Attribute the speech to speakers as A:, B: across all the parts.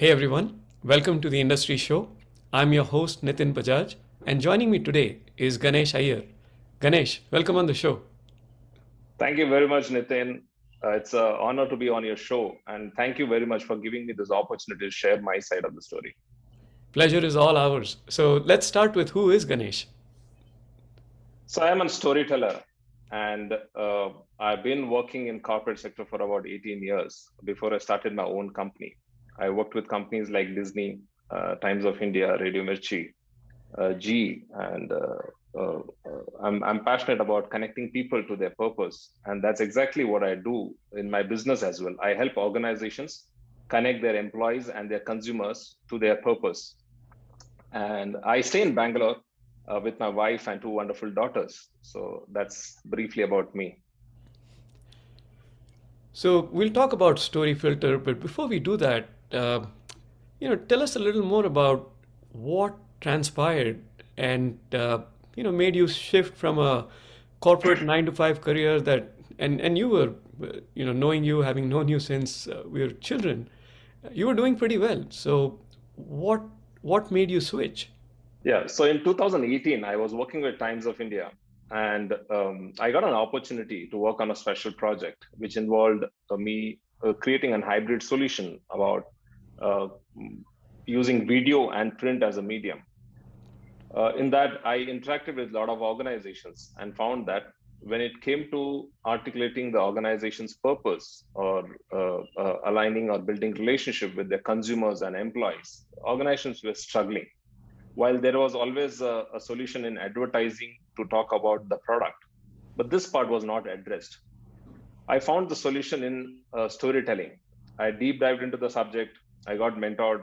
A: Hey everyone, welcome to the Industry Show. I'm your host Nitin Bajaj, and joining me today is Ganesh Iyer. Ganesh, welcome on the show.
B: Thank you very much, Nitin. It's an honor to be on your show. And thank you very much for giving me this opportunity to share my side of the story.
A: Pleasure is all ours. So let's start with who is Ganesh?
B: So I'm a storyteller, and I've been working in corporate sector for about 18 years before I started my own company. I worked with companies like Disney, Times of India, Radio Mirchi, G, and I'm passionate about connecting people to their purpose, and that's exactly what I do in my business as well. I help organizations connect their employees and their consumers to their purpose. And I stay in Bangalore with my wife and two wonderful daughters. So that's briefly about me.
A: So we'll talk about Story Filter, but before we do that, tell us a little more about what transpired and made you shift from a corporate 9 to 5 career and you were knowing you, having known you since we were children, you were doing pretty well. So what what made you switch?
B: Yeah. So in 2018, I was working with Times of India, and I got an opportunity to work on a special project which involved me creating a hybrid solution about uh, using video and print as a medium. In that, I interacted with a lot of organizations and found that when it came to articulating the organization's purpose or aligning or building relationship with their consumers and employees, organizations were struggling. While there was always a solution in advertising to talk about the product, but this part was not addressed. I found the solution in storytelling. I deep dived into the subject. I got mentored.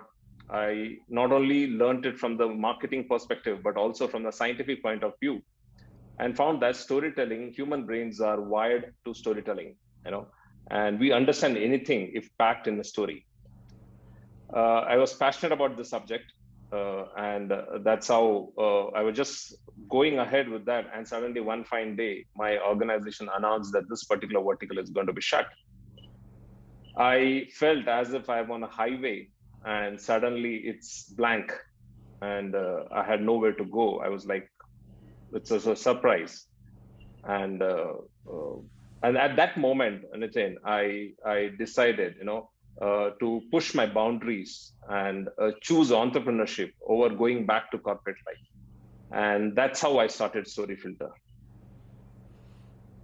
B: I not only learned it from the marketing perspective, but also from the scientific point of view, and found that storytelling, human brains are wired to storytelling, you know, and we understand anything if packed in a story. I was passionate about the subject, and that's how I was just going ahead with that. And suddenly, one fine day, my organization announced that this particular vertical is going to be shut. I felt as if I'm on a highway and suddenly it's blank and I had nowhere to go. I was like, it's a surprise. And uh, and at that moment, Nitin, I decided, to push my boundaries and choose entrepreneurship over going back to corporate life. And that's how I started Story Filter.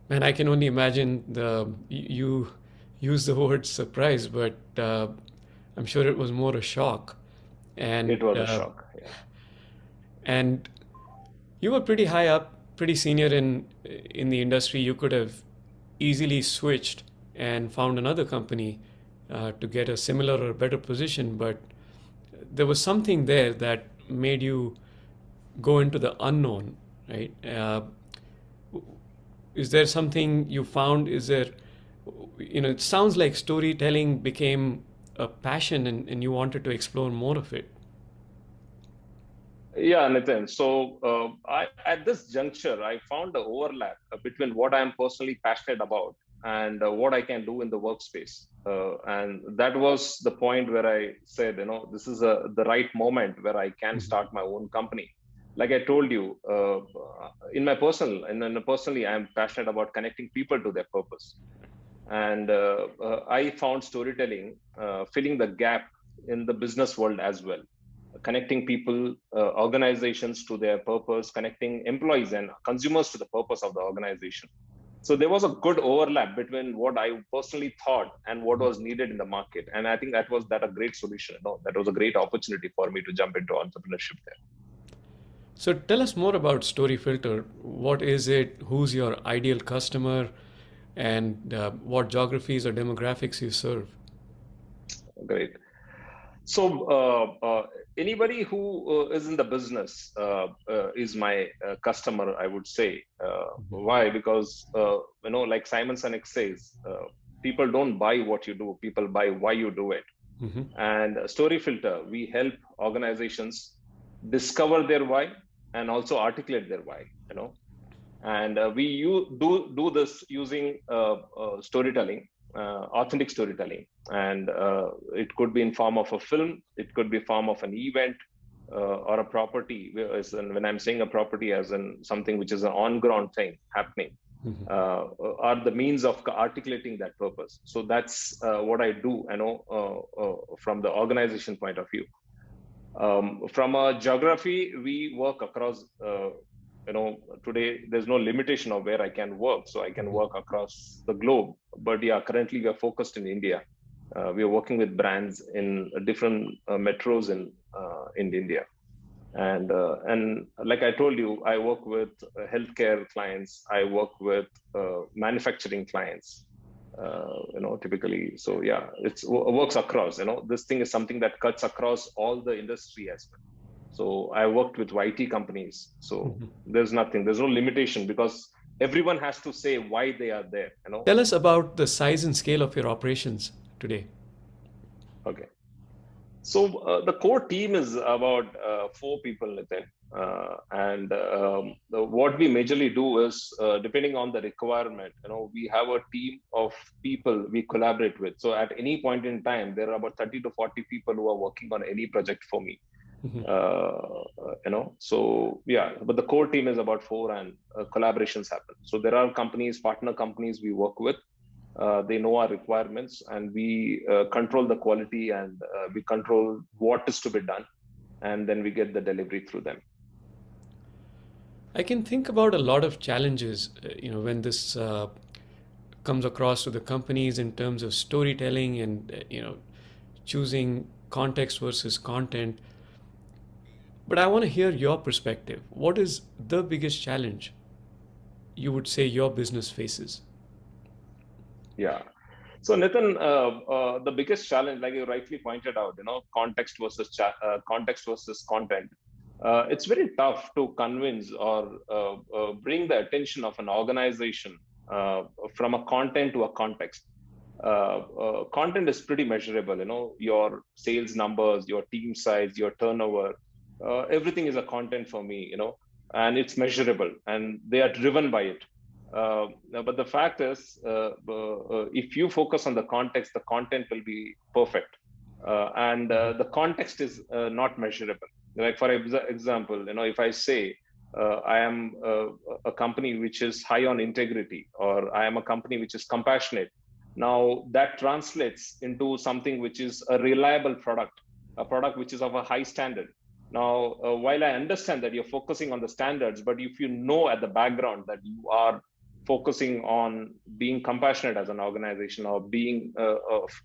A: And I can only imagine you use the word surprise, but I'm sure it was more a shock.
B: It
A: And
B: was a shock. Yeah.
A: and you were pretty high up, pretty senior in the industry. You could have easily switched and found another company to get a similar or better position, but there was something there that made you go into the unknown, right? Is there something you found? Is there, it sounds like storytelling became a passion and you wanted to explore more of it.
B: Yeah, Nitin. So at this juncture, I found the overlap between what I'm personally passionate about and what I can do in the workspace. And that was the point where I said, this is the right moment where I can
A: Mhm.
B: start my own company. Like I told you, personally, I'm passionate about connecting people to their purpose. And I found storytelling filling the gap in the business world as well, connecting people, organizations to their purpose, connecting employees and consumers to the purpose of the organization. So there was a good overlap between what I personally thought and what was needed in the market. And I think that a great solution. That was a great opportunity for me to jump into entrepreneurship there.
A: So tell us more about Story Filter. What is it? Who's your ideal customer? And what geographies or demographics you serve?
B: Great. So anybody who is in the business is my customer, I would say. Why? Because like Simon Sinek says, people don't buy what you do; people buy why you do it.
A: Hmm.
B: And Story Filter, we help organizations discover their why and also articulate their why. And do this using storytelling, authentic storytelling. And it could be in form of a film, it could be form of an event, or a property. When I'm saying a property, as in something which is an on-ground thing happening, are the means of articulating that purpose. So that's what I do, from the organization point of view. From a geography, we work across, today there's no limitation of where I can work. So I can work across the globe. But yeah, currently we are focused in India. We are working with brands in different metros in India. And like I told you, I work with healthcare clients. I work with manufacturing clients. Typically. So yeah, it works across. This thing is something that cuts across all the industry as well. So I worked with IT companies. So there's no limitation, because everyone has to say why they are there.
A: Tell us about the size and scale of your operations today.
B: Okay. So the core team is about 4 people, Nitin. What we majorly do is, depending on the requirement, we have a team of people we collaborate with. So at any point in time, there are about 30 to 40 people who are working on any project for me. So yeah, but the core team is about 4, and collaborations happen. So there are partner companies we work with. They know our requirements, and we control the quality, and we control what is to be done, and then we get the delivery through them.
A: I can think about a lot of challenges, when this comes across to the companies in terms of storytelling and, choosing context versus content. But I want to hear your perspective. What is the biggest challenge you would say your business faces?
B: Yeah. So Nitin, the biggest challenge, like you rightly pointed out, context versus content. It's very tough to convince or bring the attention of an organization from a content to a context. Content is pretty measurable, your sales numbers, your team size, your turnover, everything is a content for me, and it's measurable, and they are driven by it. But the fact is, if you focus on the context, the content will be perfect. And the context is not measurable. Like, for example, if I say, I am a company which is high on integrity, or I am a company which is compassionate, now that translates into something which is a reliable product, a product which is of a high standard. Now, while I understand that you're focusing on the standards, but if you know at the background that you are focusing on being compassionate as an organization, or being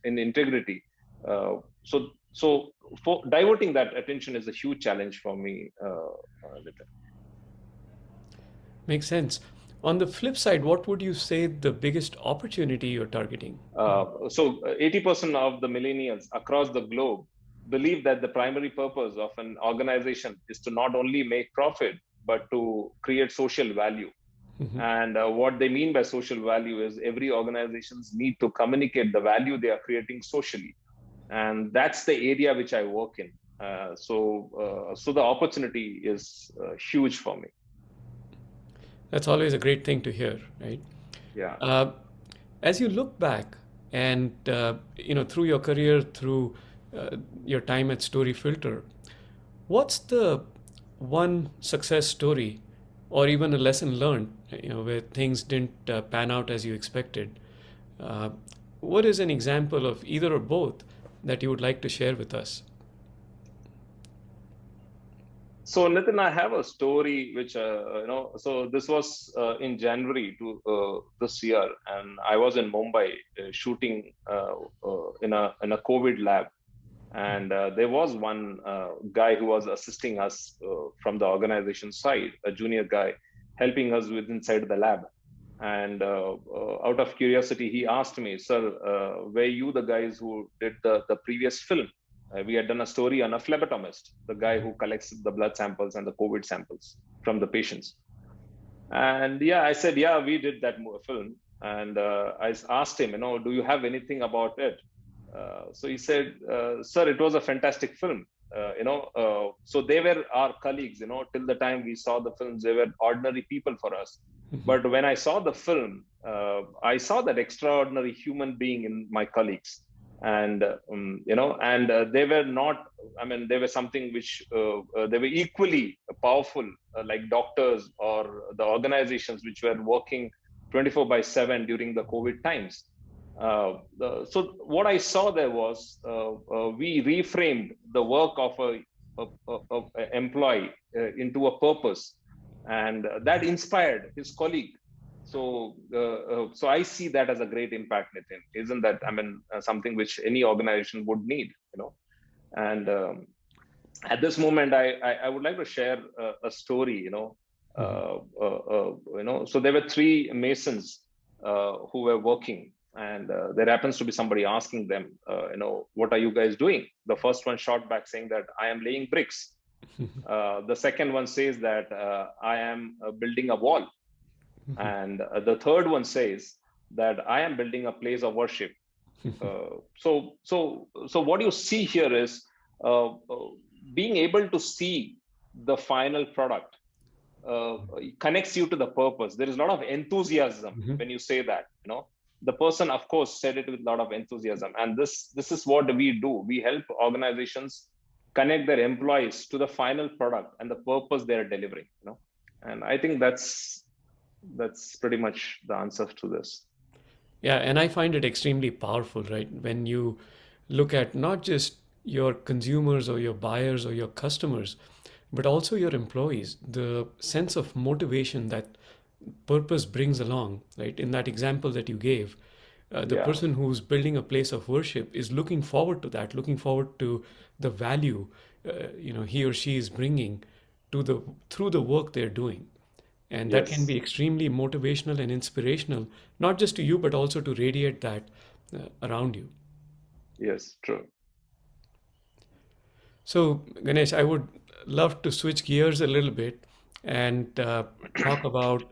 B: in integrity, so for diverting that attention is a huge challenge for me.
A: Makes sense. On the flip side, what would you say the biggest opportunity you're targeting?
B: So 80% of the millennials across the globe believe that the primary purpose of an organization is to not only make profit, but to create social value. And what they mean by social value is every organizations need to communicate the value they are creating socially. And that's the area which I work in. So the opportunity is huge for me.
A: That's always a great thing to hear, right?
B: Yeah.
A: As you look back and, through your career, through your time at Story Filter, what's the one success story or even a lesson learned, where things didn't pan out as you expected? What is an example of either or both that you would like to share with us?
B: So Nitin, I have a story which, so this was in January this year, and I was in Mumbai shooting in a COVID lab. And there was one guy who was assisting us from the organization side, a junior guy, helping us with inside the lab. And out of curiosity, he asked me, "Sir, were you the guys who did the previous film? We had done a story on a phlebotomist, the guy who collects the blood samples and the COVID samples from the patients." And yeah, I said, "Yeah, we did that film." And I asked him, "Do you have anything about it?" So he said, "Sir, it was a fantastic film. So they were our colleagues, till the time we saw the films, they were ordinary people for us. But when I saw the film, I saw that extraordinary human being in my colleagues. And they were not, I mean, they were something which they were equally powerful, like doctors or the organizations which were working 24 by 7 during the COVID times. So what I saw there was, we reframed the work of a employee into a purpose, and that inspired his colleague. So I see that as a great impact, Nitin. Isn't that, I mean, something which any organization would need, And at this moment, I would like to share a story, So there were three masons who were working, and there happens to be somebody asking them, what are you guys doing? The first one shot back saying that I am laying bricks. The second one says that I am building a wall. And the third one says that I am building a place of worship. So what you see here is being able to see the final product connects you to the purpose. There is a lot of enthusiasm when you say that. The person, of course, said it with a lot of enthusiasm, and this is what we do. We help organizations connect their employees to the final product and the purpose they are delivering. And I think that's pretty much the answer to this.
A: Yeah, and I find it extremely powerful, right? When you look at not just your consumers or your buyers or your customers, but also your employees, the sense of motivation that purpose brings along, right? In that example that you gave, the
B: Yeah.
A: person who's building a place of worship is looking forward to that, looking forward to the value, he or she is bringing to the through the work they're doing. And that can
B: Yes.
A: be extremely motivational and inspirational, not just to you, but also to radiate that around you.
B: Yes. True.
A: So, Ganesh, I would love to switch gears a little bit and talk about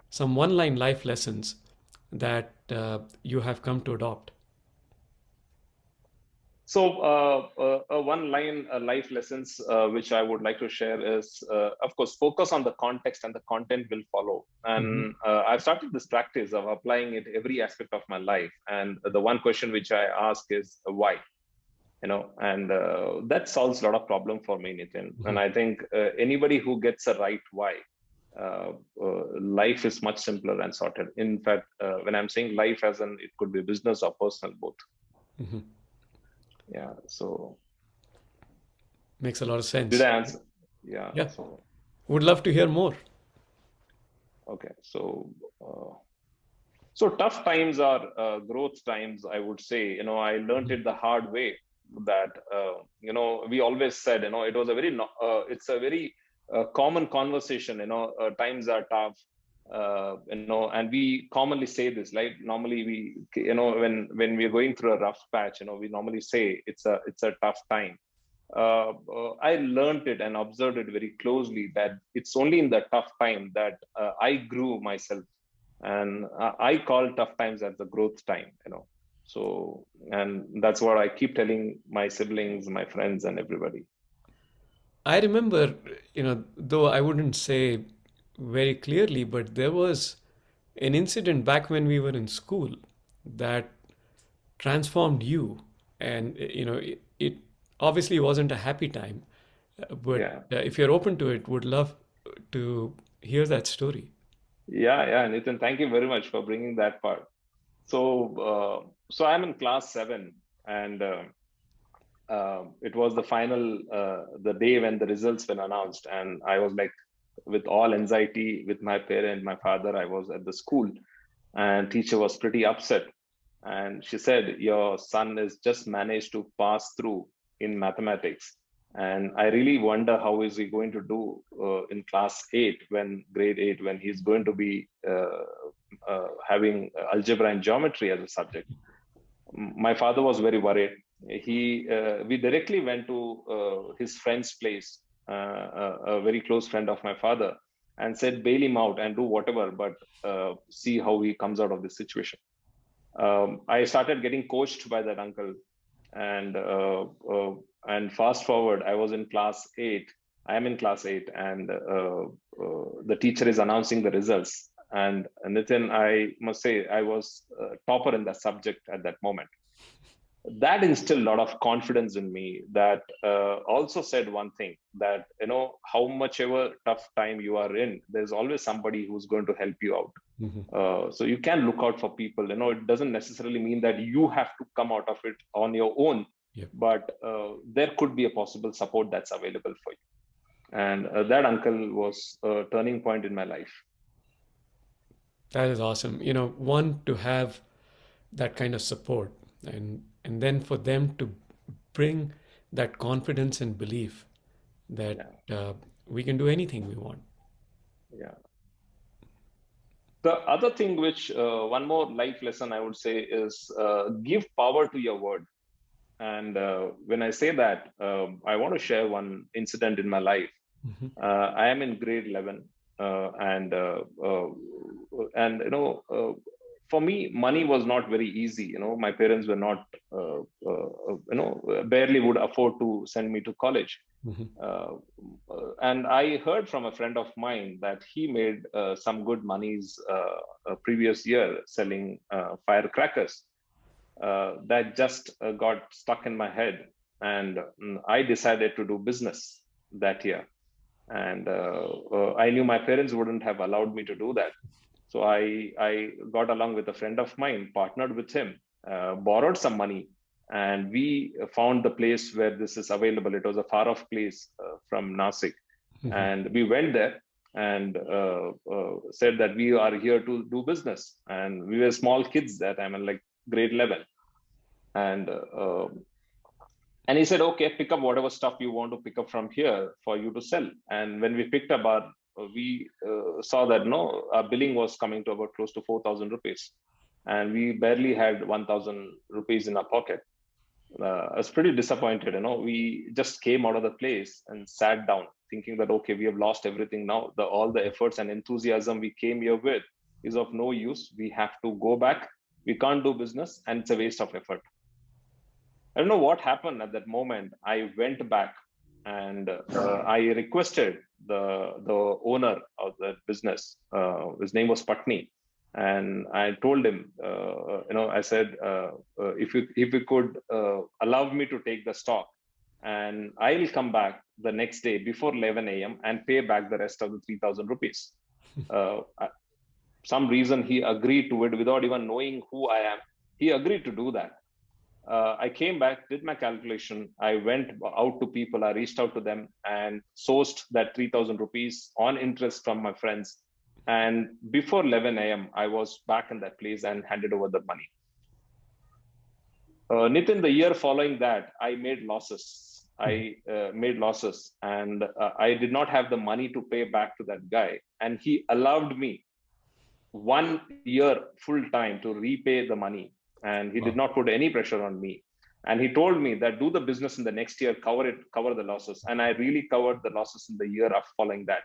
A: some one-line life lessons that you have come to adopt.
B: So, one line life lessons which I would like to share is, of course, focus on the context and the content will follow.
A: Mhm.
B: And I've started this practice of applying it every aspect of my life. And the one question which I ask is why, and that solves a lot of problem for me, Nitin. And I think anybody who gets a right why, life is much simpler and sorted. In fact, when I'm saying life, as in it could be business or personal, both.
A: Mhm.
B: Yeah. So
A: Makes a lot of
B: did
A: sense.
B: I answer? Yeah.
A: Yeah,
B: So,
A: would love to hear more.
B: okay. So tough times are growth times, I would say. I learned it the hard way that, we always said, it was a very, it's a very common conversation, times are tough, and we commonly say this, like normally we, when we're going through a rough patch, we normally say it's a tough time. I learned it and observed it very closely that it's only in the tough time that I grew myself, and I call tough times as the growth time. So, and that's what I keep telling my siblings, my friends, and everybody.
A: I remember, though I wouldn't say very clearly, but there was an incident back when we were in school that transformed you. And, it obviously wasn't a happy time, but
B: Yeah,
A: if you're open to it, would love to hear that story.
B: yeah, Nathan. Thank you very much for bringing that part. So I'm in class 7, and it was the final, the day when the results were announced, and I was like, with all anxiety, with my parent, my father, I was at the school, and teacher was pretty upset, and she said, your son has just managed to pass through in mathematics, and I really wonder how is he going to do in class 8, when grade 8, when he's going to be having algebra and geometry as a subject. My father was very worried. We directly went to his friend's place, a very close friend of my father, and said, bail him out and do whatever, but see how he comes out of this situation. I started getting coached by that uncle, and fast forward, I was in class 8. I am in class 8, and the teacher is announcing the results. And Nitin, I must say, I was topper in that subject at that moment. that instilled a lot of confidence in me. That also said one thing, that how much ever tough time you are in, there's always somebody who's going to help you out.
A: Mhm.
B: So you can look out for people. It doesn't necessarily mean that you have to come out of it on your own,
A: Yep.
B: but there could be a possible support that's available for you. And that uncle was a turning point in my life.
A: That is awesome. One, to have that kind of support, and then for them to bring that confidence and belief that
B: Yeah,
A: we can do anything we want.
B: yeah. The other thing, which one more life lesson I would say, is give power to your word. And when I say that, I want to share one incident in my life.
A: Mhm.
B: I am in grade 11, and for me, money was not very easy. My parents were not, barely would afford to send me to college.
A: Mhm.
B: Uh, and I heard from a friend of mine that he made some good monies previous year selling firecrackers. That just got stuck in my head, and I decided to do business that year. And I knew my parents wouldn't have allowed me to do that. So I got along with a friend of mine, partnered with him, borrowed some money, and we found the place where this is available. It was a far off place from Nasik,
A: Mhm.
B: and we went there and said that we are here to do business. And we were small kids that time, and like grade 11. And and he said, okay, pick up whatever stuff you want to pick up from here for you to sell. And when we picked up we saw that no, our billing was coming to about close to 4,000 rupees. And we barely had 1,000 rupees in our pocket. I was pretty disappointed. We just came out of the place and sat down thinking that, okay, we have lost everything now. All the efforts and enthusiasm we came here with is of no use. We have to go back. We can't do business, and it's a waste of effort. I don't know what happened at that moment. I went back and I requested the owner of the business. His name was Patni, and I told him, I said, if you could allow me to take the stock, and I'll come back the next day before 11 a.m. and pay back the rest of the 3,000 rupees. Uh, some reason he agreed to it without even knowing who I am. He agreed to do that. I came back, did my calculation. I went out to people, I reached out to them and sourced that 3,000 rupees on interest from my friends. And before 11 a.m., I was back in that place and handed over the money. Nitin, the year following that, I made losses.
A: Mhm.
B: I made losses, and I did not have the money to pay back to that guy. And he allowed me 1 year full time to repay the money, and he did
A: Wow.
B: not put any pressure on me. And he told me that do the business in the next year, cover the losses. And I really covered the losses in the year of following that.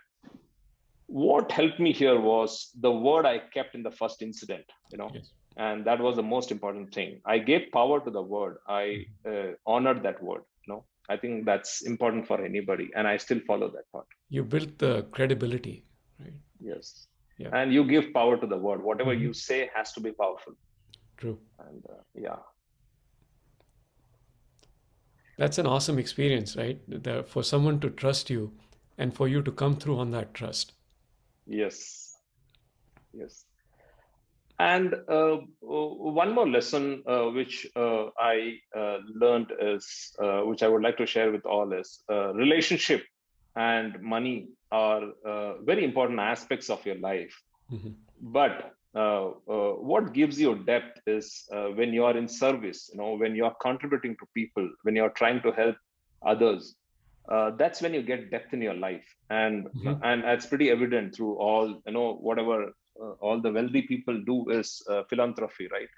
B: What helped me here was the word I kept in the first incident,
A: Yes.
B: and that was the most important thing. I gave power to the word. I honored that word. I think that's important for anybody, and I still follow that part.
A: You built the credibility, right?
B: Yes.
A: Yeah.
B: And you give power to the word. Whatever
A: Mhm.
B: you say has to be powerful.
A: True.
B: And yeah.
A: That's an awesome experience, right? For someone to trust you and for you to come through on that trust.
B: Yes. Yes. And one more lesson which I learned is, which I would like to share with all, is relationship and money are very important aspects of your life.
A: Mhm.
B: But what gives you depth is when you are in service, when you are contributing to people, when you're trying to help others. That's when you get depth in your life, and
A: Mhm.
B: and that's pretty evident through all, whatever all the wealthy people do is philanthropy, right?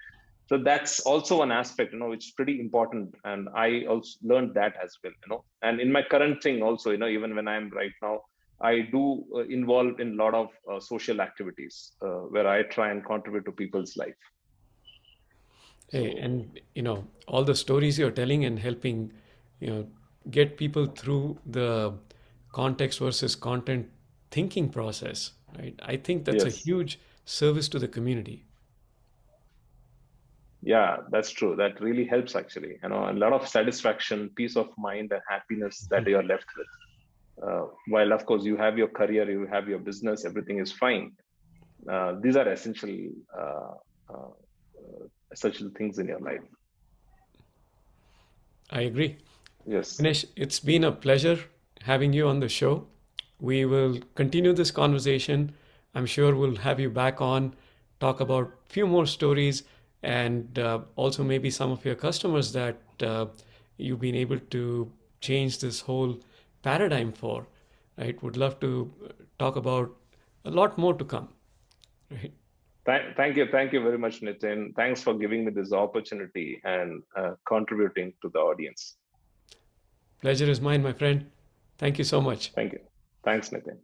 B: So that's also an aspect, which is pretty important, and I also learned that as well. And in my current thing also, even when I'm right now, I do involve in a lot of social activities where I try and contribute to people's life.
A: Hey,
B: So
A: and all the stories you're telling and helping, you know, get people through the context versus content thinking process, right? I think that's a
B: yes,
A: huge service to the community.
B: Yeah, that's true. That really helps actually. A lot of satisfaction, peace of mind, and happiness that you're left with. While of course you have your career, you have your business, everything is fine. These are uh, uh, essential things in your life.
A: I agree.
B: Yes.
A: Ganesh, it's been a pleasure having you on the show. We will continue this conversation. I'm sure we'll have you back on, talk about a few more stories, and also maybe some of your customers that you've been able to change this whole paradigm for. Right? Would love to talk about a lot more to come. Right?
B: Thank you very much, Nitin. Thanks for giving me this opportunity and contributing to the audience.
A: Pleasure is mine, my friend. Thank you so much.
B: Thank you. Thanks, Nitin.